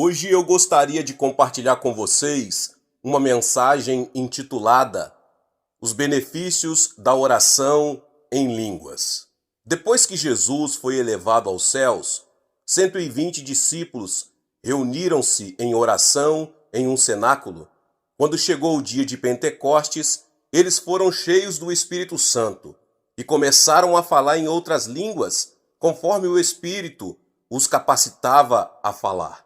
Hoje eu gostaria de compartilhar com vocês uma mensagem intitulada Os benefícios da oração em línguas. Depois que Jesus foi elevado aos céus, 120 discípulos reuniram-se em oração em um cenáculo. Quando chegou o dia de Pentecostes, eles foram cheios do Espírito Santo e começaram a falar em outras línguas, conforme o Espírito os capacitava a falar.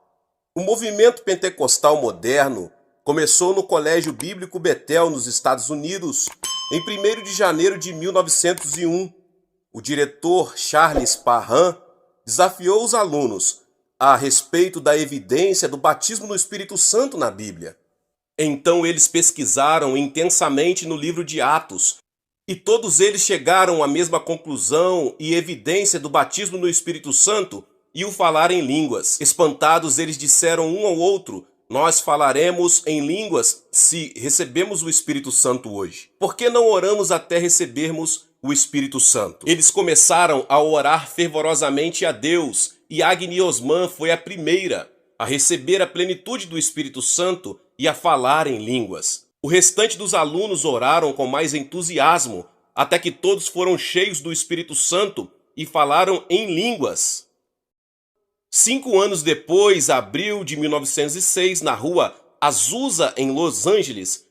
O movimento pentecostal moderno começou no Colégio Bíblico Betel, nos Estados Unidos, em 1º de janeiro de 1901. O diretor Charles Parham desafiou os alunos a respeito da evidência do batismo no Espírito Santo na Bíblia. Então eles pesquisaram intensamente no livro de Atos, e todos eles chegaram à mesma conclusão e evidência do batismo no Espírito Santo e o falar em línguas. Espantados, eles disseram um ao outro: nós falaremos em línguas se recebemos o Espírito Santo hoje. Por que não oramos até recebermos o Espírito Santo? Eles começaram a orar fervorosamente a Deus, e Agni Osman foi a primeira a receber a plenitude do Espírito Santo e a falar em línguas. O restante dos alunos oraram com mais entusiasmo, até que todos foram cheios do Espírito Santo e falaram em línguas. 5 anos depois, abril de 1906, na rua Azusa, em Los Angeles,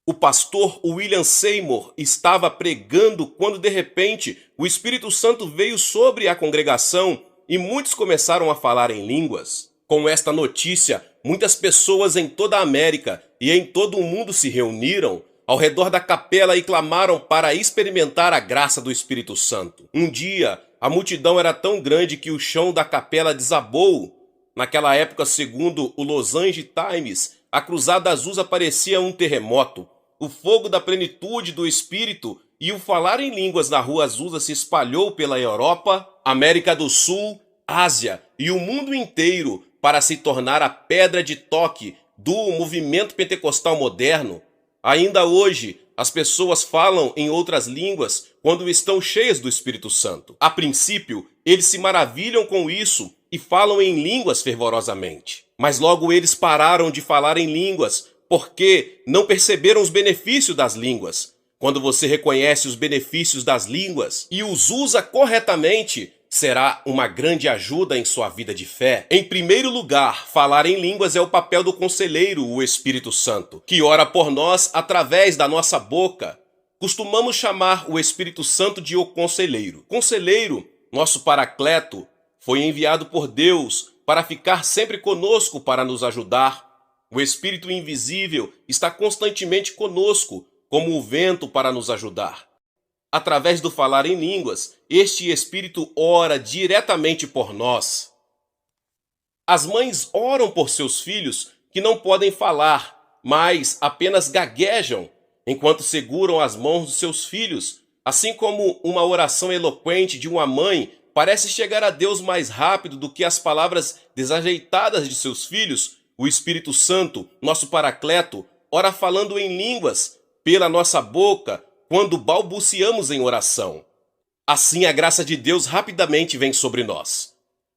o pastor William Seymour estava pregando quando, de repente, o Espírito Santo veio sobre a congregação e muitos começaram a falar em línguas. Com esta notícia, muitas pessoas em toda a América e em todo o mundo se reuniram ao redor da capela e clamaram para experimentar a graça do Espírito Santo. Um dia, a multidão era tão grande que o chão da capela desabou. Naquela época, segundo o Los Angeles Times, a Cruzada Azusa parecia um terremoto. O fogo da plenitude do Espírito e o falar em línguas na Rua Azusa se espalhou pela Europa, América do Sul, Ásia e o mundo inteiro para se tornar a pedra de toque do movimento pentecostal moderno. Ainda hoje, as pessoas falam em outras línguas quando estão cheias do Espírito Santo. A princípio, eles se maravilham com isso e falam em línguas fervorosamente. Mas logo eles pararam de falar em línguas porque não perceberam os benefícios das línguas. Quando você reconhece os benefícios das línguas e os usa corretamente, será uma grande ajuda em sua vida de fé. Em primeiro lugar, falar em línguas é o papel do conselheiro, o Espírito Santo, que ora por nós através da nossa boca. Costumamos chamar o Espírito Santo de o conselheiro. Conselheiro, nosso paracleto, foi enviado por Deus para ficar sempre conosco para nos ajudar. O Espírito invisível está constantemente conosco, como o vento para nos ajudar. Através do falar em línguas, este Espírito ora diretamente por nós. As mães oram por seus filhos que não podem falar, mas apenas gaguejam enquanto seguram as mãos dos seus filhos. Assim como uma oração eloquente de uma mãe parece chegar a Deus mais rápido do que as palavras desajeitadas de seus filhos, o Espírito Santo, nosso paracleto, ora falando em línguas pela nossa boca, quando balbuciamos em oração. Assim a graça de Deus rapidamente vem sobre nós.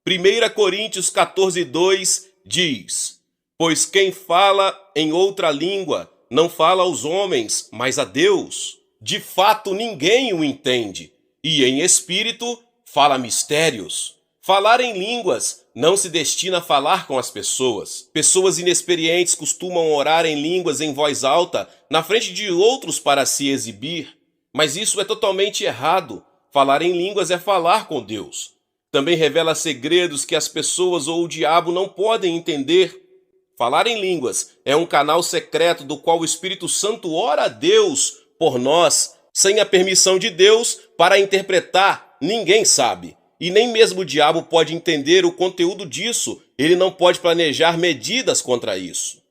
1 Coríntios 14:2 diz: pois quem fala em outra língua não fala aos homens, mas a Deus. De fato ninguém o entende, e em espírito fala mistérios. Falar em línguas não se destina a falar com as pessoas. Pessoas inexperientes costumam orar em línguas em voz alta na frente de outros para se exibir. Mas isso é totalmente errado. Falar em línguas é falar com Deus. Também revela segredos que as pessoas ou o diabo não podem entender. Falar em línguas é um canal secreto do qual o Espírito Santo ora a Deus por nós, sem a permissão de Deus para interpretar. Ninguém sabe. E nem mesmo o diabo pode entender o conteúdo disso. Ele não pode planejar medidas contra isso.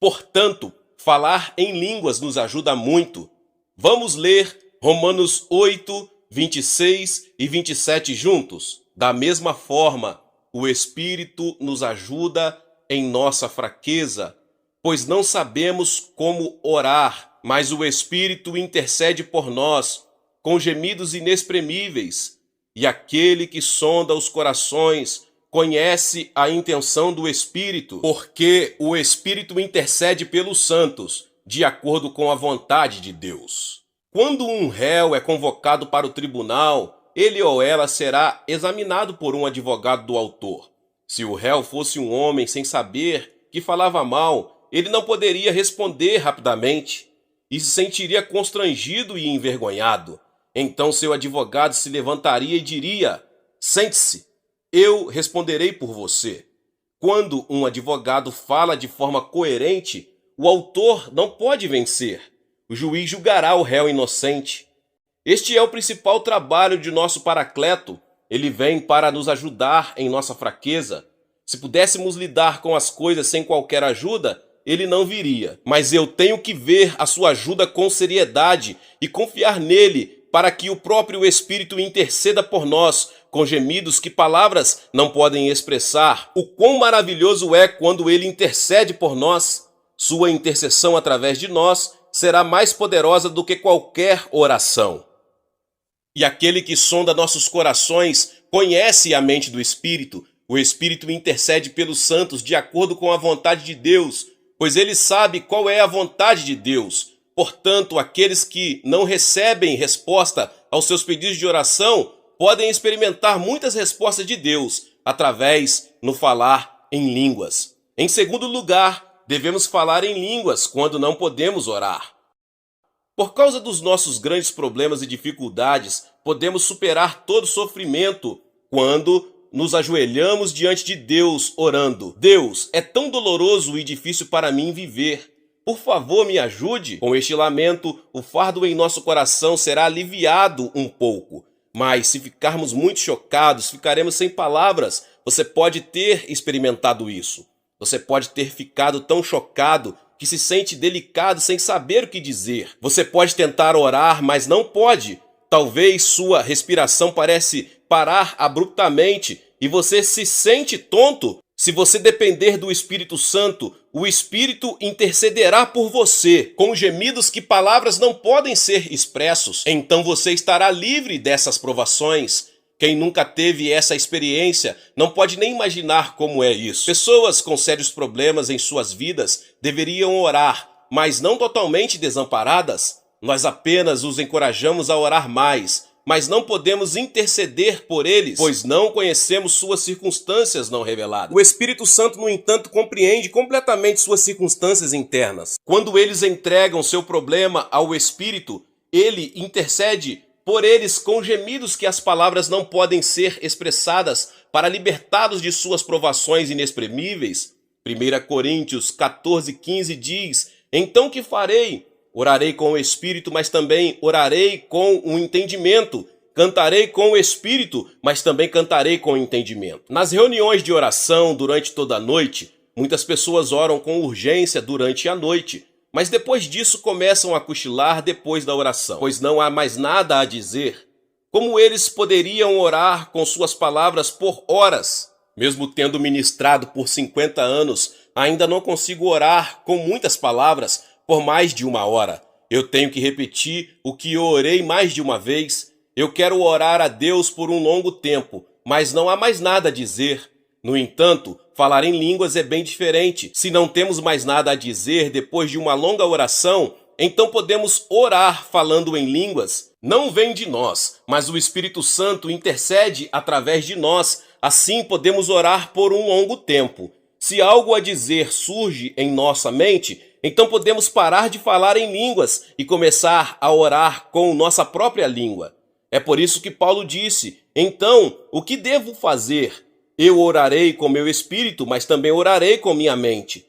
Portanto, falar em línguas nos ajuda muito. Vamos ler Romanos 8, 26 e 27 juntos. Da mesma forma, o Espírito nos ajuda em nossa fraqueza, pois não sabemos como orar, mas o Espírito intercede por nós com gemidos inexprimíveis. E aquele que sonda os corações conhece a intenção do Espírito, porque o Espírito intercede pelos santos, de acordo com a vontade de Deus. Quando um réu é convocado para o tribunal, ele ou ela será examinado por um advogado do autor. Se o réu fosse um homem sem saber, que falava mal, ele não poderia responder rapidamente e se sentiria constrangido e envergonhado. Então seu advogado se levantaria e diria: sente-se, eu responderei por você. Quando um advogado fala de forma coerente, o autor não pode vencer. O juiz julgará o réu inocente. Este é o principal trabalho de nosso Paracleto. Ele vem para nos ajudar em nossa fraqueza. Se pudéssemos lidar com as coisas sem qualquer ajuda, ele não viria. Mas eu tenho que ver a sua ajuda com seriedade e confiar nele para que o próprio Espírito interceda por nós com gemidos que palavras não podem expressar. O quão maravilhoso é quando ele intercede por nós. Sua intercessão através de nós será mais poderosa do que qualquer oração. E aquele que sonda nossos corações conhece a mente do Espírito. O Espírito intercede pelos santos de acordo com a vontade de Deus, pois ele sabe qual é a vontade de Deus. Portanto, aqueles que não recebem resposta aos seus pedidos de oração podem experimentar muitas respostas de Deus através no falar em línguas. Em segundo lugar, devemos falar em línguas quando não podemos orar. Por causa dos nossos grandes problemas e dificuldades, podemos superar todo sofrimento quando nos ajoelhamos diante de Deus orando. Deus, é tão doloroso e difícil para mim viver. Por favor, me ajude. Com este lamento, o fardo em nosso coração será aliviado um pouco. Mas se ficarmos muito chocados, ficaremos sem palavras. Você pode ter experimentado isso. Você pode ter ficado tão chocado que se sente delicado sem saber o que dizer. Você pode tentar orar, mas não pode. Talvez sua respiração parece parar abruptamente e você se sente tonto. Se você depender do Espírito Santo, o Espírito intercederá por você, com gemidos que palavras não podem ser expressos. Então você estará livre dessas provações. Quem nunca teve essa experiência não pode nem imaginar como é isso. Pessoas com sérios problemas em suas vidas deveriam orar, mas não totalmente desamparadas. Nós apenas os encorajamos a orar mais, mas não podemos interceder por eles, pois não conhecemos suas circunstâncias não reveladas. O Espírito Santo, no entanto, compreende completamente suas circunstâncias internas. Quando eles entregam seu problema ao Espírito, ele intercede por eles com gemidos que as palavras não podem ser expressadas para libertá-los de suas provações inexprimíveis. 1 Coríntios 14:15 diz: então que farei? Orarei com o Espírito, mas também orarei com o entendimento. Cantarei com o Espírito, mas também cantarei com o entendimento. Nas reuniões de oração durante toda a noite, muitas pessoas oram com urgência durante a noite, mas depois disso começam a cochilar depois da oração, pois não há mais nada a dizer. Como eles poderiam orar com suas palavras por horas? Mesmo tendo ministrado por 50 anos, ainda não consigo orar com muitas palavras por mais de uma hora. Eu tenho que repetir o que eu orei mais de uma vez. Eu quero orar a Deus por um longo tempo, mas não há mais nada a dizer. No entanto, falar em línguas é bem diferente. Se não temos mais nada a dizer depois de uma longa oração, então podemos orar falando em línguas. Não vem de nós, mas o Espírito Santo intercede através de nós. Assim podemos orar por um longo tempo. Se algo a dizer surge em nossa mente, então podemos parar de falar em línguas e começar a orar com nossa própria língua. É por isso que Paulo disse: então, o que devo fazer? Eu orarei com meu espírito, mas também orarei com minha mente.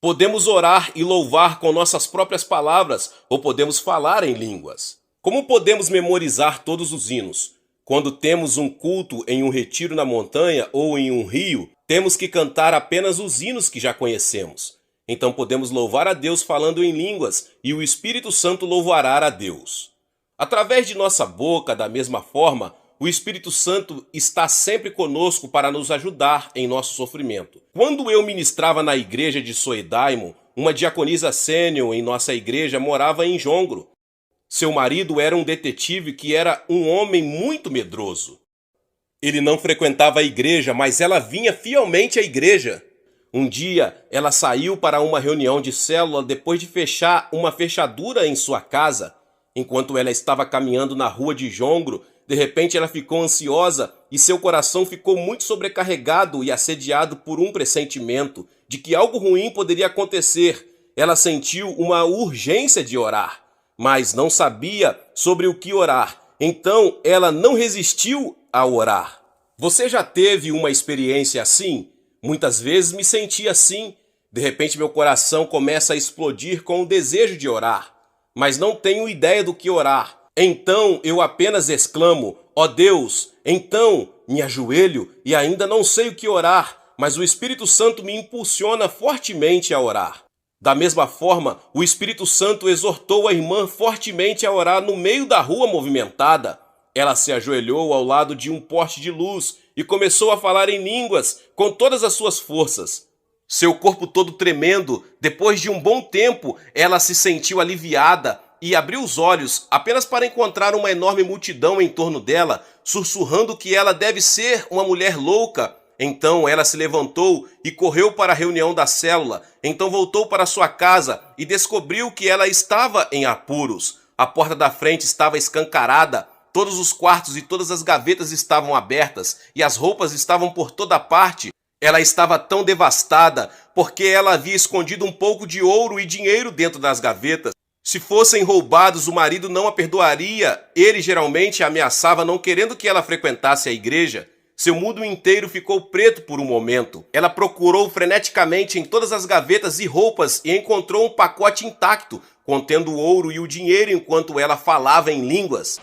Podemos orar e louvar com nossas próprias palavras, ou podemos falar em línguas. Como podemos memorizar todos os hinos? Quando temos um culto em um retiro na montanha ou em um rio, temos que cantar apenas os hinos que já conhecemos. Então podemos louvar a Deus falando em línguas e o Espírito Santo louvará a Deus. Através de nossa boca, da mesma forma, o Espírito Santo está sempre conosco para nos ajudar em nosso sofrimento. Quando eu ministrava na igreja de Soedaimo, uma diaconisa sênior em nossa igreja morava em Jongro. Seu marido era um detetive que era um homem muito medroso. Ele não frequentava a igreja, mas ela vinha fielmente à igreja. Um dia, ela saiu para uma reunião de célula depois de fechar uma fechadura em sua casa. Enquanto ela estava caminhando na rua de Jongro, de repente ela ficou ansiosa e seu coração ficou muito sobrecarregado e assediado por um pressentimento de que algo ruim poderia acontecer. Ela sentiu uma urgência de orar, mas não sabia sobre o que orar. Então ela não resistiu a orar. Você já teve uma experiência assim? Muitas vezes me senti assim. De repente meu coração começa a explodir com o desejo de orar, mas não tenho ideia do que orar. Então eu apenas exclamo: ó Deus, então me ajoelho e ainda não sei o que orar, mas o Espírito Santo me impulsiona fortemente a orar. Da mesma forma, o Espírito Santo exortou a irmã fortemente a orar no meio da rua movimentada. Ela se ajoelhou ao lado de um poste de luz e começou a falar em línguas com todas as suas forças. Seu corpo todo tremendo, depois de um bom tempo, ela se sentiu aliviada e abriu os olhos apenas para encontrar uma enorme multidão em torno dela, sussurrando que ela deve ser uma mulher louca. Então ela se levantou e correu para a reunião da célula. Então voltou para sua casa e descobriu que ela estava em apuros. A porta da frente estava escancarada, todos os quartos e todas as gavetas estavam abertas e as roupas estavam por toda parte. Ela estava tão devastada porque ela havia escondido um pouco de ouro e dinheiro dentro das gavetas. Se fossem roubados, o marido não a perdoaria. Ele geralmente a ameaçava, não querendo que ela frequentasse a igreja. Seu mundo inteiro ficou preto por um momento. Ela procurou freneticamente em todas as gavetas e roupas e encontrou um pacote intacto, contendo o ouro e o dinheiro enquanto ela falava em línguas.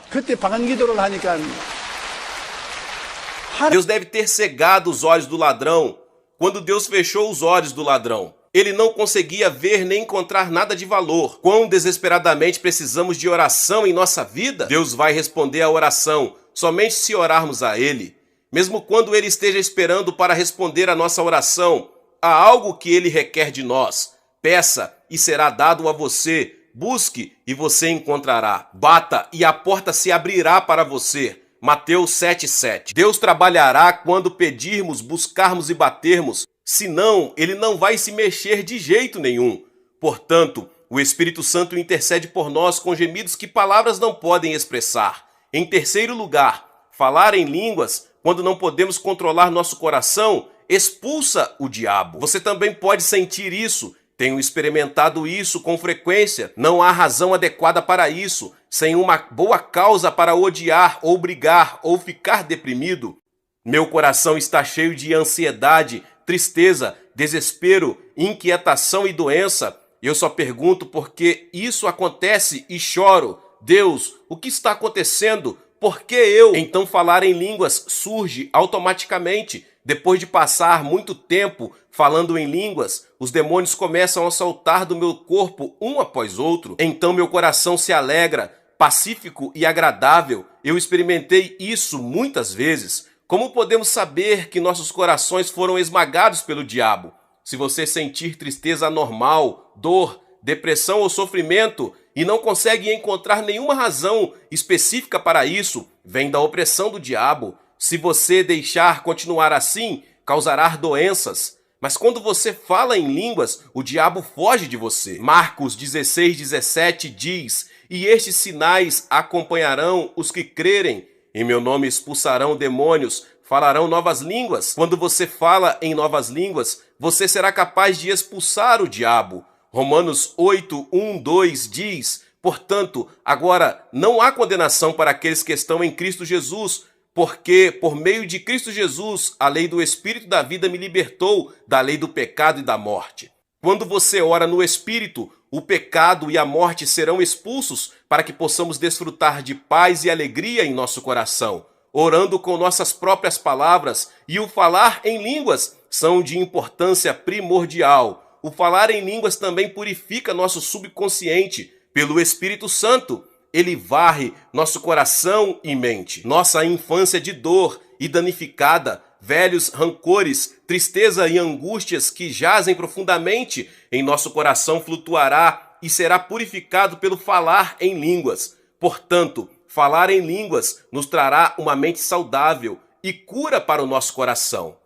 Deus deve ter cegado os olhos do ladrão. Quando Deus fechou os olhos do ladrão, ele não conseguia ver nem encontrar nada de valor. Quão desesperadamente precisamos de oração em nossa vida? Deus vai responder à oração somente se orarmos a Ele. Mesmo quando Ele esteja esperando para responder a nossa oração, há algo que Ele requer de nós. Peça e será dado a você. Busque e você encontrará. Bata e a porta se abrirá para você. Mateus 7,7. Deus trabalhará quando pedirmos, buscarmos e batermos. Senão, Ele não vai se mexer de jeito nenhum. Portanto, o Espírito Santo intercede por nós com gemidos que palavras não podem expressar. Em terceiro lugar, falar em línguas, quando não podemos controlar nosso coração, expulsa o diabo. Você também pode sentir isso. Tenho experimentado isso com frequência. Não há razão adequada para isso, sem uma boa causa para odiar ou brigar ou ficar deprimido. Meu coração está cheio de ansiedade, tristeza, desespero, inquietação e doença. Eu só pergunto por que isso acontece e choro. Deus, o que está acontecendo? Por que eu? Então falar em línguas surge automaticamente. Depois de passar muito tempo falando em línguas, os demônios começam a saltar do meu corpo um após outro. Então meu coração se alegra, pacífico e agradável. Eu experimentei isso muitas vezes. Como podemos saber que nossos corações foram esmagados pelo diabo? Se você sentir tristeza anormal, dor, depressão ou sofrimento e não consegue encontrar nenhuma razão específica para isso, vem da opressão do diabo. Se você deixar continuar assim, causará doenças. Mas quando você fala em línguas, o diabo foge de você. Marcos 16:17 diz: e estes sinais acompanharão os que crerem. Em meu nome expulsarão demônios, falarão novas línguas. Quando você fala em novas línguas, você será capaz de expulsar o diabo. Romanos 8:1-2 diz: portanto, agora não há condenação para aqueles que estão em Cristo Jesus, porque por meio de Cristo Jesus, a lei do Espírito da vida me libertou da lei do pecado e da morte. Quando você ora no Espírito, o pecado e a morte serão expulsos para que possamos desfrutar de paz e alegria em nosso coração. Orando com nossas próprias palavras e o falar em línguas são de importância primordial. O falar em línguas também purifica nosso subconsciente. Pelo Espírito Santo, ele varre nosso coração e mente. Nossa infância de dor e danificada, velhos rancores, tristeza e angústias que jazem profundamente em nosso coração flutuará e será purificado pelo falar em línguas. Portanto, falar em línguas nos trará uma mente saudável e cura para o nosso coração.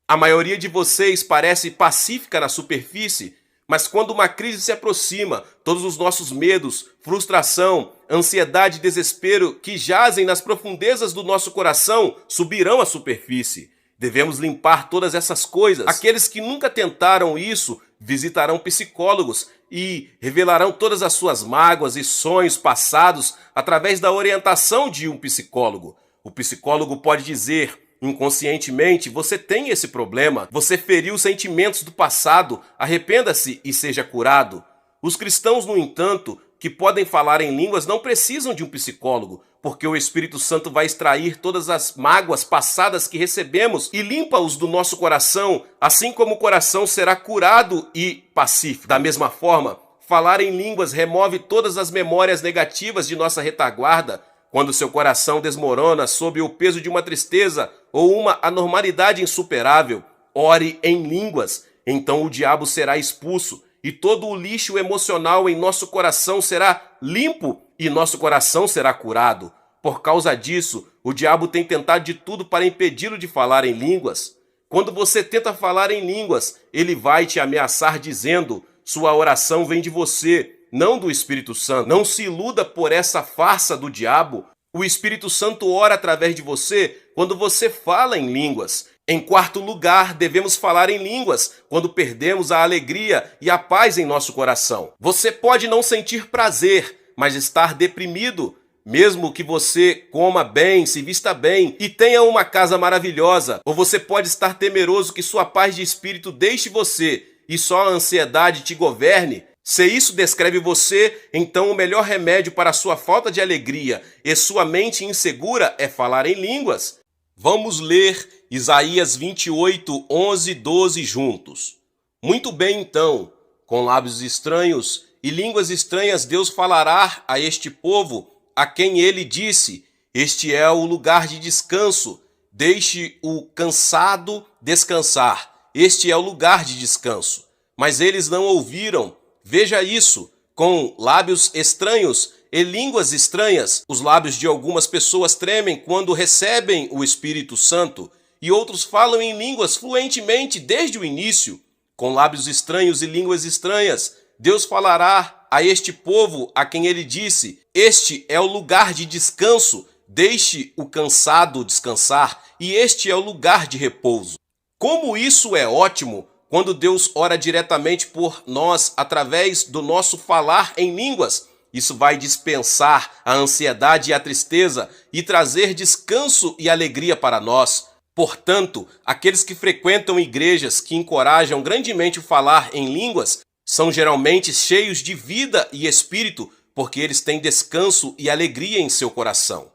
A maioria de vocês parece pacífica na superfície, mas quando uma crise se aproxima, todos os nossos medos, frustração, ansiedade e desespero que jazem nas profundezas do nosso coração subirão à superfície. Devemos limpar todas essas coisas. Aqueles que nunca tentaram isso visitarão psicólogos e revelarão todas as suas mágoas e sonhos passados através da orientação de um psicólogo. O psicólogo pode dizer: inconscientemente, você tem esse problema, você feriu os sentimentos do passado, arrependa-se e seja curado. Os cristãos, no entanto, que podem falar em línguas não precisam de um psicólogo, porque o Espírito Santo vai extrair todas as mágoas passadas que recebemos e limpa-os do nosso coração, assim como o coração será curado e pacífico. Da mesma forma, falar em línguas remove todas as memórias negativas de nossa retaguarda. Quando seu coração desmorona sob o peso de uma tristeza ou uma anormalidade insuperável, ore em línguas. Então o diabo será expulso e todo o lixo emocional em nosso coração será limpo e nosso coração será curado. Por causa disso, o diabo tem tentado de tudo para impedi-lo de falar em línguas. Quando você tenta falar em línguas, ele vai te ameaçar dizendo: sua oração vem de você, não do Espírito Santo. Não se iluda por essa farsa do diabo. O Espírito Santo ora através de você quando você fala em línguas. Em quarto lugar, devemos falar em línguas quando perdemos a alegria e a paz em nosso coração. Você pode não sentir prazer, mas estar deprimido, mesmo que você coma bem, se vista bem e tenha uma casa maravilhosa. Ou você pode estar temeroso que sua paz de espírito deixe você e só a ansiedade te governe. Se isso descreve você, então o melhor remédio para a sua falta de alegria e sua mente insegura é falar em línguas. Vamos ler Isaías 28, 11 e 12 juntos. Muito bem, então, com lábios estranhos e línguas estranhas Deus falará a este povo, a quem ele disse: este é o lugar de descanso, deixe o cansado descansar, este é o lugar de descanso. Mas eles não ouviram. Veja isso, com lábios estranhos e línguas estranhas. Os lábios de algumas pessoas tremem quando recebem o Espírito Santo e outros falam em línguas fluentemente desde o início. Com lábios estranhos e línguas estranhas, Deus falará a este povo a quem ele disse: este é o lugar de descanso, deixe o cansado descansar, e este é o lugar de repouso. Como isso é ótimo quando Deus ora diretamente por nós através do nosso falar em línguas. Isso vai dispensar a ansiedade e a tristeza e trazer descanso e alegria para nós. Portanto, aqueles que frequentam igrejas que encorajam grandemente o falar em línguas são geralmente cheios de vida e espírito, porque eles têm descanso e alegria em seu coração.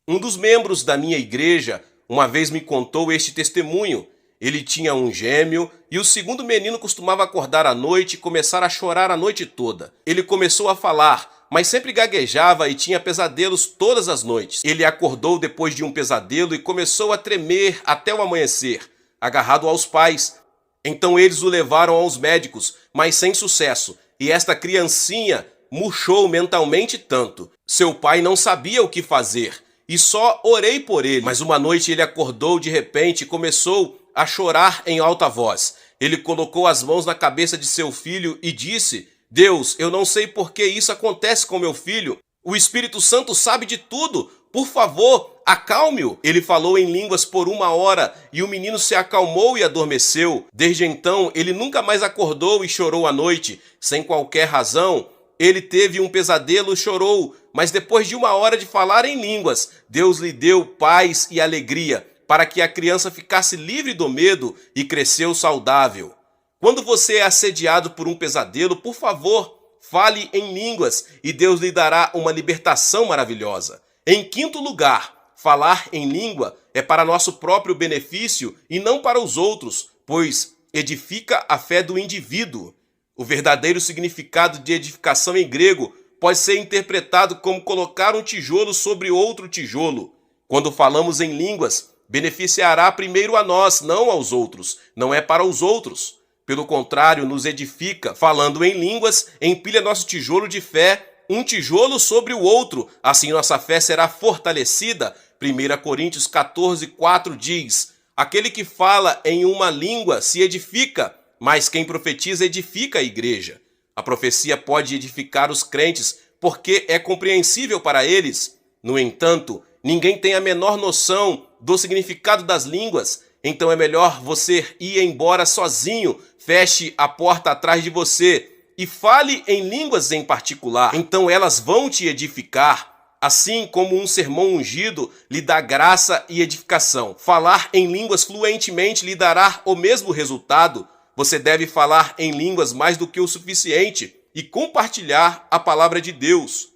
Um dos membros da minha igreja uma vez me contou este testemunho. Ele tinha um gêmeo e o segundo menino costumava acordar à noite e começar a chorar a noite toda. Ele começou a falar, mas sempre gaguejava e tinha pesadelos todas as noites. Ele acordou depois de um pesadelo e começou a tremer até o amanhecer, agarrado aos pais. Então eles o levaram aos médicos, mas sem sucesso, e esta criancinha murchou mentalmente tanto. Seu pai não sabia o que fazer e só orei por ele. Mas uma noite ele acordou de repente e começou a chorar em alta voz. Ele colocou as mãos na cabeça de seu filho e disse: Deus, eu não sei por que isso acontece com meu filho. O Espírito Santo sabe de tudo. Por favor, acalme-o. Ele falou em línguas por 1 hora e o menino se acalmou e adormeceu. Desde então, ele nunca mais acordou e chorou à noite, sem qualquer razão. Ele teve um pesadelo e chorou, mas depois de 1 hora de falar em línguas, Deus lhe deu paz e alegria, para que a criança ficasse livre do medo e cresceu saudável. Quando você é assediado por um pesadelo, por favor, fale em línguas e Deus lhe dará uma libertação maravilhosa. Em quinto lugar, falar em língua é para nosso próprio benefício e não para os outros, pois edifica a fé do indivíduo. O verdadeiro significado de edificação em grego pode ser interpretado como colocar um tijolo sobre outro tijolo. Quando falamos em línguas, beneficiará primeiro a nós, não aos outros. Não é para os outros. Pelo contrário, nos edifica. Falando em línguas, empilha nosso tijolo de fé um tijolo sobre o outro, assim nossa fé será fortalecida. 1 Coríntios 14:4 diz: aquele que fala em uma língua se edifica, mas quem profetiza edifica a igreja. A profecia pode edificar os crentes porque é compreensível para eles. No entanto, ninguém tem a menor noção do significado das línguas, então é melhor você ir embora sozinho, feche a porta atrás de você e fale em línguas em particular. Então elas vão te edificar, assim como um sermão ungido lhe dá graça e edificação. Falar em línguas fluentemente lhe dará o mesmo resultado. Você deve falar em línguas mais do que o suficiente e compartilhar a palavra de Deus.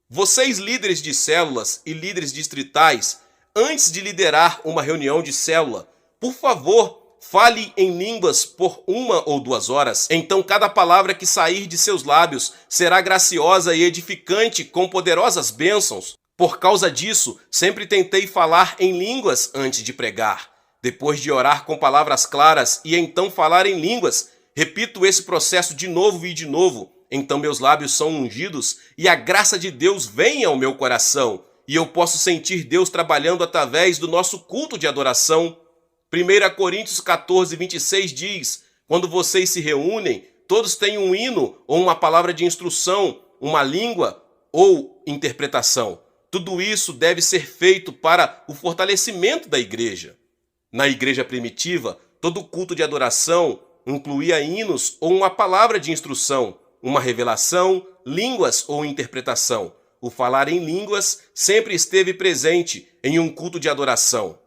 Vocês, líderes de células e líderes distritais, antes de liderar uma reunião de célula, por favor, fale em línguas por 1 ou 2 horas. Então cada palavra que sair de seus lábios será graciosa e edificante com poderosas bênçãos. Por causa disso, sempre tentei falar em línguas antes de pregar. Depois de orar com palavras claras e então falar em línguas, repito esse processo de novo e de novo. Então meus lábios são ungidos e a graça de Deus vem ao meu coração. E eu posso sentir Deus trabalhando através do nosso culto de adoração. 1 Coríntios 14:26 diz: quando vocês se reúnem, todos têm um hino ou uma palavra de instrução, uma língua ou interpretação. Tudo isso deve ser feito para o fortalecimento da igreja. Na igreja primitiva, todo culto de adoração incluía hinos ou uma palavra de instrução, uma revelação, línguas ou interpretação. O falar em línguas sempre esteve presente em um culto de adoração.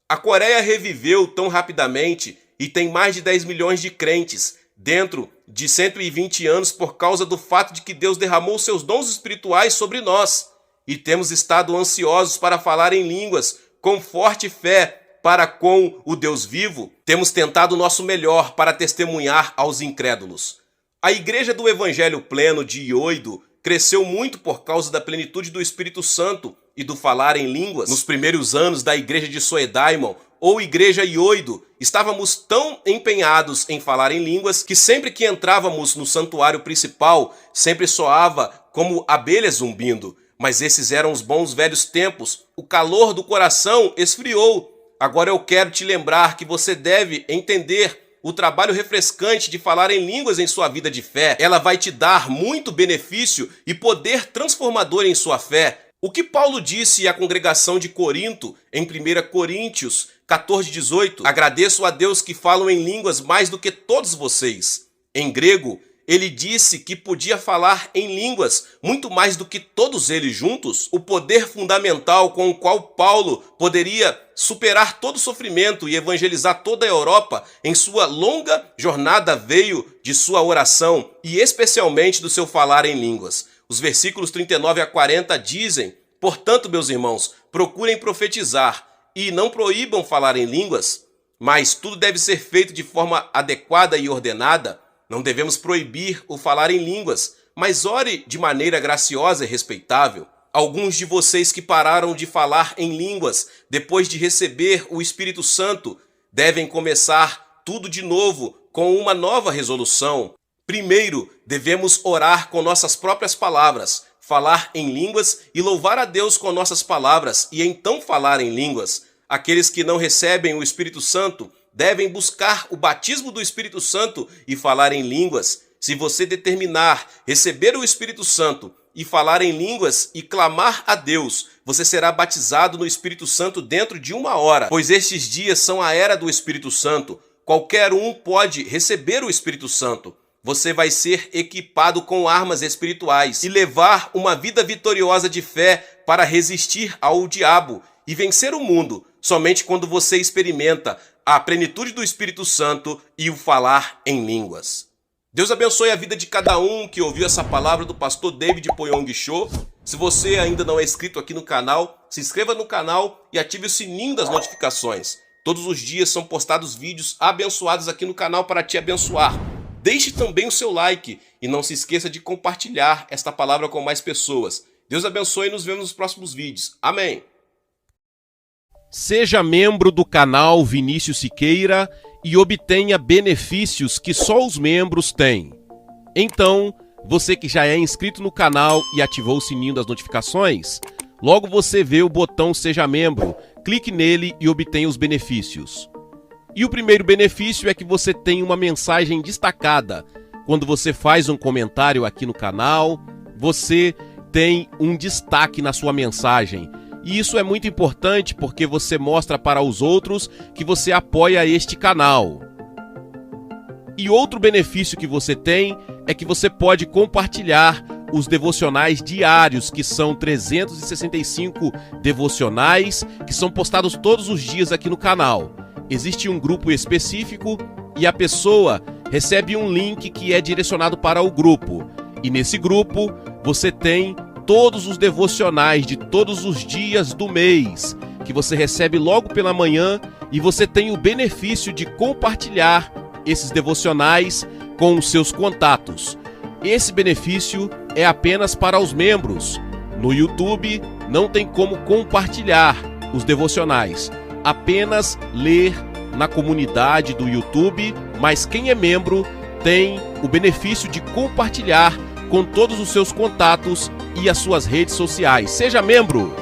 A Coreia reviveu tão rapidamente e tem mais de 10 milhões de crentes dentro de 120 anos por causa do fato de que Deus derramou seus dons espirituais sobre nós. E temos estado ansiosos para falar em línguas com forte fé para com o Deus vivo. Temos tentado o nosso melhor para testemunhar aos incrédulos. A igreja do Evangelho Pleno de Ioido cresceu muito por causa da plenitude do Espírito Santo e do falar em línguas. Nos primeiros anos da igreja de Soedaimon, ou igreja Ioido, estávamos tão empenhados em falar em línguas que sempre que entrávamos no santuário principal, sempre soava como abelhas zumbindo. Mas esses eram os bons velhos tempos. O calor do coração esfriou. Agora eu quero te lembrar que você deve entender o trabalho refrescante de falar em línguas em sua vida de fé. Ela vai te dar muito benefício e poder transformador em sua fé. O que Paulo disse à congregação de Corinto em 1 Coríntios 14:18? Agradeço a Deus que falam em línguas mais do que todos vocês. Em grego, ele disse que podia falar em línguas muito mais do que todos eles juntos. O poder fundamental com o qual Paulo poderia superar todo sofrimento e evangelizar toda a Europa em sua longa jornada veio de sua oração e especialmente do seu falar em línguas. Os versículos 39 a 40 dizem: portanto, meus irmãos, procurem profetizar e não proíbam falar em línguas, mas tudo deve ser feito de forma adequada e ordenada. Não devemos proibir o falar em línguas, mas ore de maneira graciosa e respeitável. Alguns de vocês que pararam de falar em línguas depois de receber o Espírito Santo devem começar tudo de novo com uma nova resolução. Primeiro, devemos orar com nossas próprias palavras, falar em línguas e louvar a Deus com nossas palavras e então falar em línguas. Aqueles que não recebem o Espírito Santo devem buscar o batismo do Espírito Santo e falar em línguas. Se você determinar receber o Espírito Santo e falar em línguas e clamar a Deus, você será batizado no Espírito Santo dentro de 1 hora, pois estes dias são a era do Espírito Santo. Qualquer um pode receber o Espírito Santo. Você vai ser equipado com armas espirituais e levar uma vida vitoriosa de fé para resistir ao diabo e vencer o mundo somente quando você experimenta a plenitude do Espírito Santo e o falar em línguas. Deus abençoe a vida de cada um que ouviu essa palavra do pastor David Poyong Cho. Se você ainda não é inscrito aqui no canal, se inscreva no canal e ative o sininho das notificações. Todos os dias são postados vídeos abençoados aqui no canal para te abençoar. Deixe também o seu like e não se esqueça de compartilhar esta palavra com mais pessoas. Deus abençoe e nos vemos nos próximos vídeos. Amém. Seja membro do canal Vinícius Siqueira e obtenha benefícios que só os membros têm. Então, Você que já é inscrito no canal e ativou o sininho das notificações, logo você vê o botão Seja Membro, clique nele e obtenha os benefícios. E o primeiro benefício é que você tem uma mensagem destacada. Quando você faz um comentário aqui no canal, você tem um destaque na sua mensagem. E isso é muito importante porque você mostra para os outros que você apoia este canal. E outro benefício que você tem é que você pode compartilhar os devocionais diários, que são 365 devocionais, que são postados todos os dias aqui no canal. Existe um grupo específico e a pessoa recebe um link que é direcionado para o grupo. E nesse grupo você tem todos os devocionais de todos os dias do mês, que você recebe logo pela manhã, e você tem o benefício de compartilhar esses devocionais com os seus contatos. Esse benefício é apenas para os membros. No YouTube não tem como compartilhar os devocionais, apenas ler na comunidade do YouTube, mas quem é membro tem o benefício de compartilhar com todos os seus contatos e as suas redes sociais. Seja membro!